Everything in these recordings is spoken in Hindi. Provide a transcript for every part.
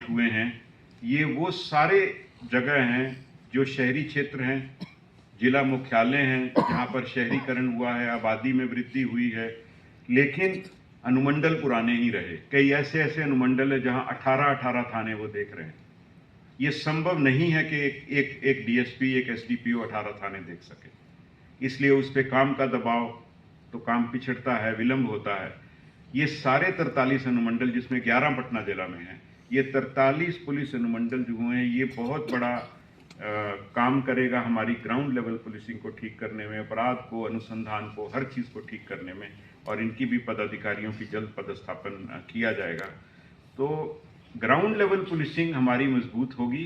हुए हैं, ये वो सारे जगह हैं जो शहरी क्षेत्र हैं, जिला मुख्यालय हैं, जहाँ पर शहरीकरण हुआ है, आबादी में वृद्धि हुई है, लेकिन अनुमंडल पुराने ही रहे। कई ऐसे ऐसे अनुमंडल है जहाँ 18-18 थाने वो देख रहे हैं। ये संभव नहीं है कि एक डीएसपी, एक एसडीपीओ 18 थाने देख सके, इसलिए उस पर काम का दबाव, तो काम पिछड़ता है, विलंब होता है। ये सारे 43 अनुमंडल, जिसमें 11 पटना जिला में हैं, ये 43 पुलिस अनुमंडल जो हुए हैं, ये बहुत बड़ा काम करेगा हमारी ग्राउंड लेवल पुलिसिंग को ठीक करने में, अपराध को, अनुसंधान को, हर चीज़ को ठीक करने में, और इनकी भी पदाधिकारियों की जल्द पदस्थापन किया जाएगा। तो ग्राउंड लेवल पुलिसिंग हमारी मजबूत होगी,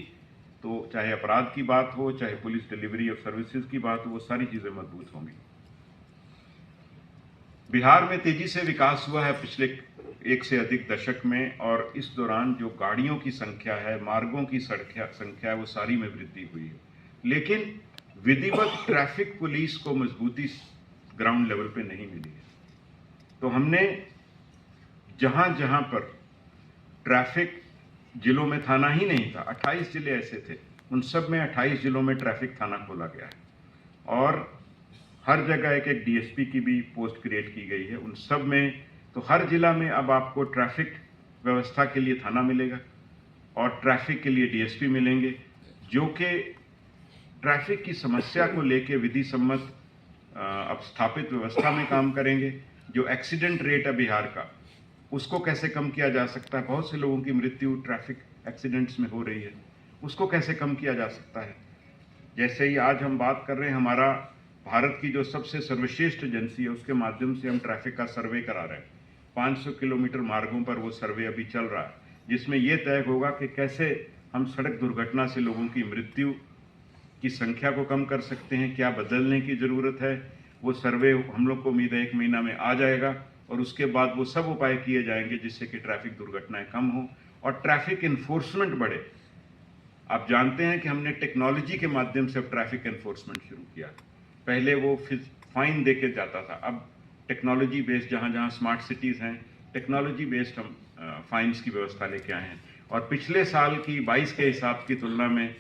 तो चाहे अपराध की बात हो, चाहे पुलिस डिलीवरी ऑफ सर्विसेज की बात हो, वो सारी चीज़ें मजबूत होंगी। बिहार में तेजी से विकास हुआ है पिछले 1 से अधिक दशक में, और इस दौरान जो गाड़ियों की संख्या है, मार्गों की संख्या है, वो सारी में वृद्धि हुई है। लेकिन विधिवत ट्रैफिक पुलिस को मजबूती ग्राउंड लेवल पे नहीं मिली है। तो हमने जहां जहां पर ट्रैफिक जिलों में थाना ही नहीं था, 28 जिले ऐसे थे, उन सब में 28 जिलों में ट्रैफिक थाना खोला गया है, और हर जगह एक एक डीएसपी की भी पोस्ट क्रिएट की गई है उन सब में। तो हर जिला में अब आपको ट्रैफिक व्यवस्था के लिए थाना मिलेगा और ट्रैफिक के लिए डीएसपी मिलेंगे, जो कि ट्रैफिक की समस्या को लेके विधि सम्मत अब स्थापित व्यवस्था में काम करेंगे। जो एक्सीडेंट रेट है बिहार का, उसको कैसे कम किया जा सकता है, बहुत से लोगों की मृत्यु ट्रैफिक एक्सीडेंट्स में हो रही है, उसको कैसे कम किया जा सकता है। जैसे ही आज हम बात कर रहे हैं, हमारा भारत की जो सबसे सर्वश्रेष्ठ एजेंसी है, उसके माध्यम से हम ट्रैफिक का सर्वे करा रहे हैं। 500 किलोमीटर मार्गों पर वो सर्वे अभी चल रहा है, जिसमें ये तय होगा कि कैसे हम सड़क दुर्घटना से लोगों की मृत्यु की संख्या को कम कर सकते हैं, क्या बदलने की ज़रूरत है। वो सर्वे हम लोग को उम्मीद है 1 महीना में आ जाएगा, और उसके बाद वो सब उपाय किए जाएंगे जिससे कि ट्रैफिक दुर्घटनाएं कम हो और ट्रैफिक इन्फोर्समेंट बढ़े। आप जानते हैं कि हमने टेक्नोलॉजी के माध्यम से अब ट्रैफिक एनफोर्समेंट शुरू किया। पहले वो फाइन दे के जाता था, अब टेक्नोलॉजी बेस्ड, जहाँ जहाँ स्मार्ट सिटीज़ हैं, टेक्नोलॉजी बेस्ड हम फाइन्स की व्यवस्था लेके आए हैं। और पिछले साल की 22 के हिसाब की तुलना में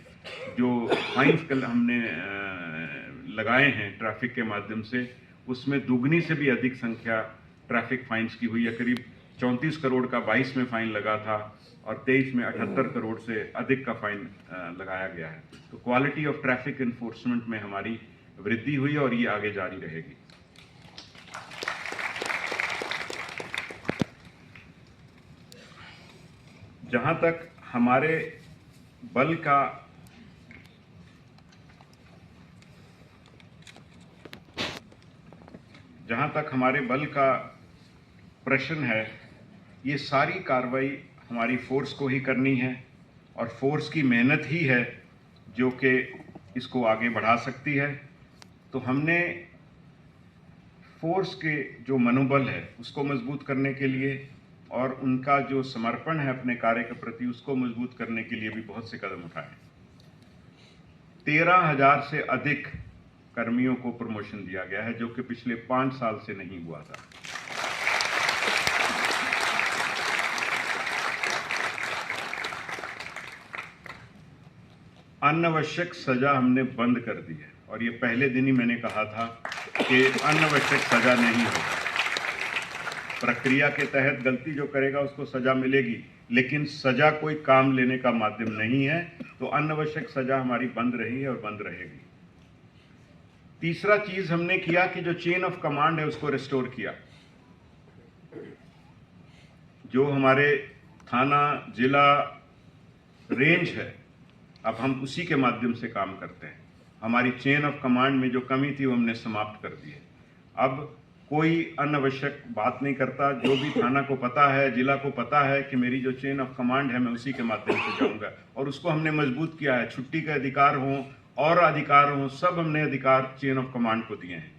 जो फाइन्स कल हमने लगाए हैं ट्रैफिक के माध्यम से, उसमें दुगनी से भी अधिक संख्या ट्रैफिक फाइन्स की हुई है। करीब 34 करोड़ का 22 में फाइन लगा था, और 23 में 78 करोड़ से अधिक का फाइन लगाया गया है। तो क्वालिटी ऑफ ट्रैफिक एनफोर्समेंट में हमारी वृद्धि हुई और ये आगे जारी रहेगी। जहां तक हमारे बल का प्रश्न है, ये सारी कार्रवाई हमारी फोर्स को ही करनी है, और फोर्स की मेहनत ही है जो कि इसको आगे बढ़ा सकती है। तो हमने फोर्स के जो मनोबल है उसको मजबूत करने के लिए, और उनका जो समर्पण है अपने कार्य के प्रति, उसको मजबूत करने के लिए भी बहुत से कदम उठाए। 13,000 से अधिक कर्मियों को प्रमोशन दिया गया है, जो कि पिछले 5 साल से नहीं हुआ था। अनावश्यक सजा हमने बंद कर दी है, और ये पहले दिन ही मैंने कहा था कि अनावश्यक सजा नहीं होगी। प्रक्रिया के तहत गलती जो करेगा उसको सजा मिलेगी, लेकिन सजा कोई काम लेने का माध्यम नहीं है। तो अनावश्यक सजा हमारी बंद रही है और बंद रहेगी। तीसरा चीज हमने किया कि जो चेन ऑफ कमांड है उसको रिस्टोर किया। जो हमारे थाना, जिला, रेंज है, अब हम उसी के माध्यम से काम करते हैं। हमारी चेन ऑफ कमांड में जो कमी थी वो हमने समाप्त कर दी है। अब कोई अनावश्यक बात नहीं करता। जो भी थाना को पता है, जिला को पता है कि मेरी जो चेन ऑफ कमांड है मैं उसी के माध्यम से जाऊंगा, और उसको हमने मजबूत किया है। छुट्टी के अधिकार हों और अधिकार हों, सब हमने अधिकार चेन ऑफ कमांड को दिए हैं।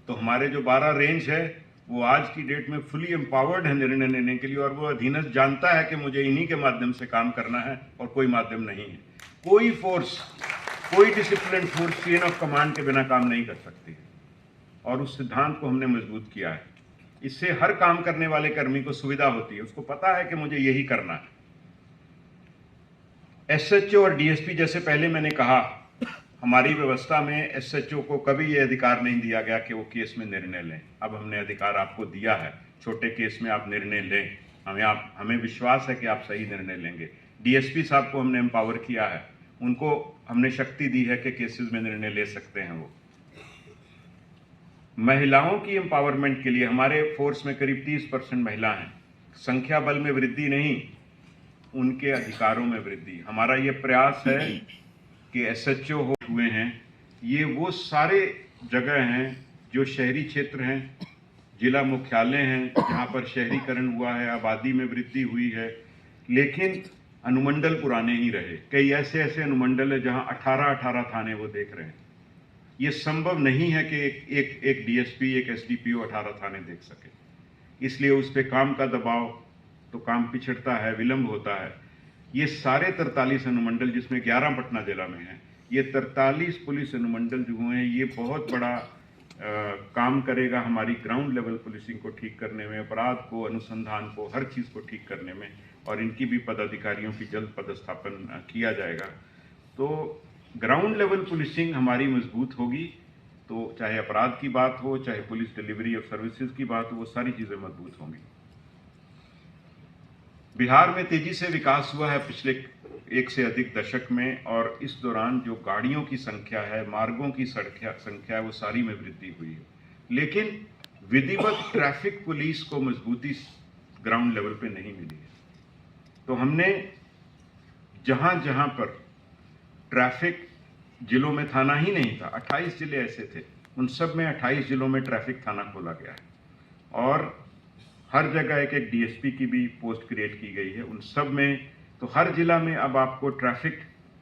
तो हमारे जो 12 रेंज है वो आज की डेट में फुली एम्पावर्ड है निर्णय लेने के लिए, और वो अधीनस्थ जानता है कि मुझे इन्हीं के माध्यम से काम करना है और कोई माध्यम नहीं है। कोई फोर्स, कोई discipline force chain of command के बिना काम नहीं कर सकती है, और उस सिद्धांत को हमने मजबूत किया है। इससे हर काम करने वाले कर्मी को सुविधा होती है, उसको पता है कि मुझे यही करना है। एसएचओ और डीएसपी, जैसे पहले मैंने कहा, हमारी व्यवस्था में एसएचओ को कभी ये अधिकार नहीं दिया गया कि वो केस में निर्णय लें। अब हमने अधिकार आपको दिया है, छोटे केस में आप निर्णय लें, हमें विश्वास है कि आप सही निर्णय लेंगे। डीएसपी साहब को हमने एम्पावर किया है, उनको हमने शक्ति दी है कि केसेस में निर्णय ले सकते हैं वो। महिलाओं की एम्पावरमेंट के लिए हमारे फोर्स में करीब 30% महिला हैं। संख्या बल में वृद्धि नहीं, उनके अधिकारों में वृद्धि। हमारा ये प्रयास है कि एसएचओ हुए हैं, ये वो सारे जगह हैं जो शहरी क्षेत्र हैं, जिला मुख्यालय हैं जहाँ पर शहरीकरण हुआ है, आबादी में वृद्धि हुई है, लेकिन अनुमंडल पुराने ही रहे। कई ऐसे अनुमंडल है जहाँ 18 थाने वो देख रहे हैं। ये संभव नहीं है कि एक डीएसपी, एक एसडीपीओ 18 थाने देख सके, इसलिए उस पर काम का दबाव, तो काम पिछड़ता है, विलंब होता है। ये सारे 43 अनुमंडल, जिसमें 11 पटना जिला में हैं, ये 43 पुलिस अनुमंडल जो हुए हैं, ये बहुत बड़ा काम करेगा हमारी ग्राउंड लेवल पुलिसिंग को ठीक करने में, अपराध को, अनुसंधान को, हर चीज़ को ठीक करने में, और इनकी भी पदाधिकारियों की जल्द पदस्थापन किया जाएगा। तो ग्राउंड लेवल पुलिसिंग हमारी मजबूत होगी, तो चाहे अपराध की बात हो, चाहे पुलिस डिलीवरी ऑफ सर्विसेज की बात हो, वो सारी चीज़ें मजबूत होंगी। बिहार में तेजी से विकास हुआ है पिछले एक से अधिक दशक में, और इस दौरान जो गाड़ियों की संख्या है, मार्गों की संख्या है, वो सारी में वृद्धि हुई है। लेकिन विधिवत ट्रैफिक पुलिस को मजबूती ग्राउंड लेवल पे नहीं मिली है। तो हमने जहां जहां पर ट्रैफिक जिलों में थाना ही नहीं था, 28 जिले ऐसे थे, उन सब में 28 जिलों में ट्रैफिक थाना खोला गया है, और हर जगह एक डीएसपी की भी पोस्ट क्रिएट की गई है उन सब में। तो हर जिला में अब आपको ट्रैफिक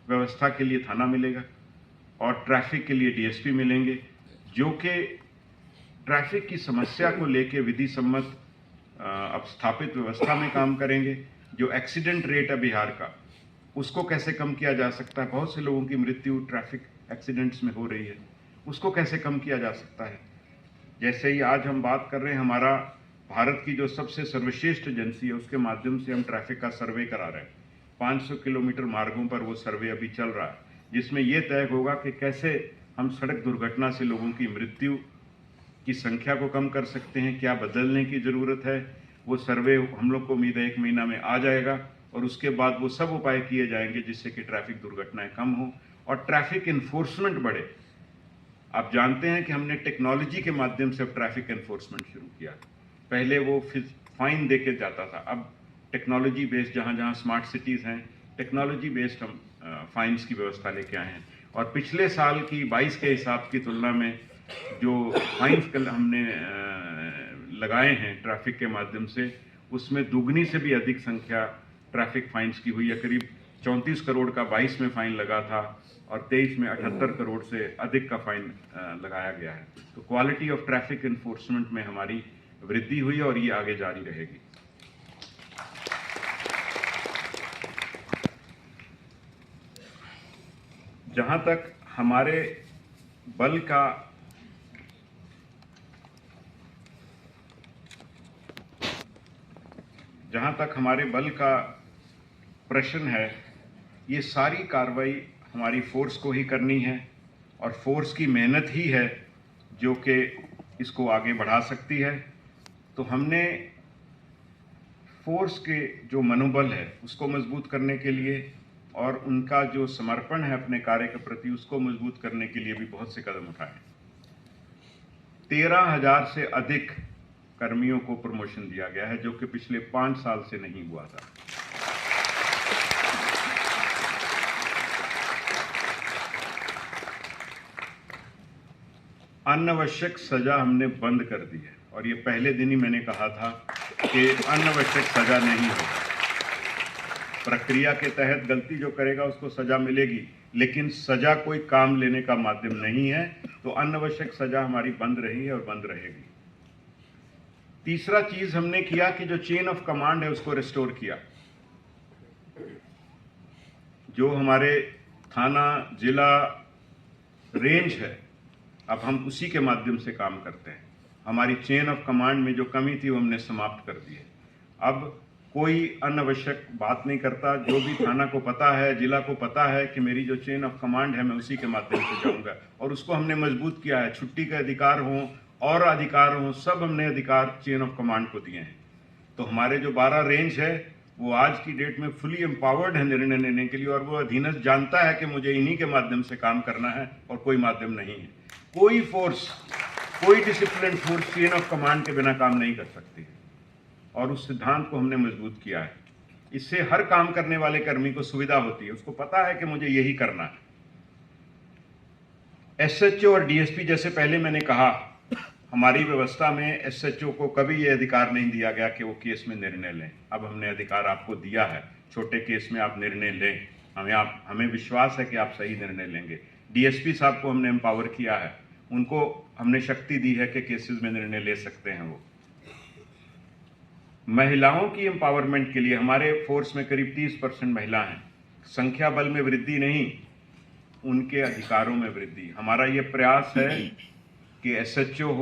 व्यवस्था के लिए थाना मिलेगा और ट्रैफिक के लिए डीएसपी मिलेंगे, जो कि ट्रैफिक की समस्या को लेके विधि सम्मत अब स्थापित व्यवस्था में काम करेंगे। जो एक्सीडेंट रेट है बिहार का, उसको कैसे कम किया जा सकता है, बहुत से लोगों की मृत्यु ट्रैफिक एक्सीडेंट्स में हो रही है, उसको कैसे कम किया जा सकता है। जैसे ही आज हम बात कर रहे हैं, हमारा भारत की जो सबसे सर्वश्रेष्ठ एजेंसी है, उसके माध्यम से हम ट्रैफिक का सर्वे करा रहे हैं। 500 किलोमीटर मार्गों पर वो सर्वे अभी चल रहा है, जिसमें ये तय होगा कि कैसे हम सड़क दुर्घटना से लोगों की मृत्यु की संख्या को कम कर सकते हैं, क्या बदलने की ज़रूरत है। वो सर्वे हम लोग को उम्मीद है 1 महीना में आ जाएगा, और उसके बाद वो सब उपाय किए जाएंगे जिससे कि ट्रैफिक दुर्घटनाएं कम हो और ट्रैफिक इन्फोर्समेंट बढ़े। आप जानते हैं कि हमने टेक्नोलॉजी के माध्यम से अब ट्रैफिक एनफोर्समेंट शुरू किया। पहले वो फाइन दे के जाता था, अब टेक्नोलॉजी बेस्ड, जहाँ जहाँ स्मार्ट सिटीज़ हैं, टेक्नोलॉजी बेस्ड हम फाइन्स की व्यवस्था लेके आए हैं। और पिछले साल की 22 के हिसाब की तुलना में जो फाइन्स हमने लगाए हैं ट्रैफिक के माध्यम से, उसमें दुगनी से भी अधिक संख्या ट्रैफिक फाइन्स की हुई है। करीब 34 करोड़ का 22 में फाइन लगा था, और 23 में 78 करोड़ से अधिक का फाइन लगाया गया है। तो क्वालिटी ऑफ ट्रैफिक एनफोर्समेंट में हमारी वृद्धि हुई और ये आगे जारी रहेगी। जहां तक हमारे बल का प्रश्न है, ये सारी कार्रवाई हमारी फोर्स को ही करनी है, और फोर्स की मेहनत ही है जो कि इसको आगे बढ़ा सकती है। तो हमने फोर्स के जो मनोबल है उसको मजबूत करने के लिए, और उनका जो समर्पण है अपने कार्य के प्रति, उसको मजबूत करने के लिए भी बहुत से कदम उठाए। 13,000 से अधिक कर्मियों को प्रमोशन दिया गया है, जो कि पिछले 5 साल से नहीं हुआ था। अनावश्यक सजा हमने बंद कर दी है, और ये पहले दिन ही मैंने कहा था कि अनावश्यक सजा नहीं होगा। प्रक्रिया के तहत गलती जो करेगा उसको सजा मिलेगी, लेकिन सजा कोई काम लेने का माध्यम नहीं है। तो अनावश्यक सजा हमारी बंद रही है और बंद रहेगी। तीसरा चीज हमने किया कि जो चेन ऑफ कमांड है उसको रिस्टोर किया। जो हमारे थाना, जिला, रेंज है, अब हम उसी के माध्यम से काम करते हैं। हमारी चेन ऑफ कमांड में जो कमी थी वो हमने समाप्त कर दी है। अब कोई अनावश्यक बात नहीं करता। जो भी थाना को पता है, जिला को पता है कि मेरी जो चेन ऑफ कमांड है मैं उसी के माध्यम से जाऊंगा, और उसको हमने मजबूत किया है। छुट्टी के अधिकार हों और अधिकार हों, सब हमने अधिकार चेन ऑफ कमांड को दिए हैं। तो हमारे जो 12 रेंज है वो आज की डेट में फुली एम्पावर्ड है निर्णय लेने के लिए, और वो अधीनस्थ जानता है कि मुझे इन्हीं के माध्यम से काम करना है और कोई माध्यम नहीं है। कोई फोर्स, कोई discipline force chain of command के बिना काम नहीं कर सकती है, और उस सिद्धांत को हमने मजबूत किया है। इससे हर काम करने वाले कर्मी को सुविधा होती है, उसको पता है कि मुझे यही करना है। एसएचओ और डीएसपी, जैसे पहले मैंने कहा, हमारी व्यवस्था में एसएचओ को कभी ये अधिकार नहीं दिया गया कि वो केस में निर्णय लें। अब हमने अधिकार आपको दिया है, छोटे केस में आप निर्णय लें, हमें विश्वास है कि आप सही निर्णय लेंगे। डीएसपी साहब को हमने एम्पावर किया है, उनको हमने शक्ति दी है कि केसेस में निर्णय ले सकते हैं वो। महिलाओं की एम्पावरमेंट के लिए हमारे फोर्स में करीब 30% महिला हैं। संख्या बल में वृद्धि नहीं, उनके अधिकारों में वृद्धि। हमारा ये प्रयास है कि एसएचओ हो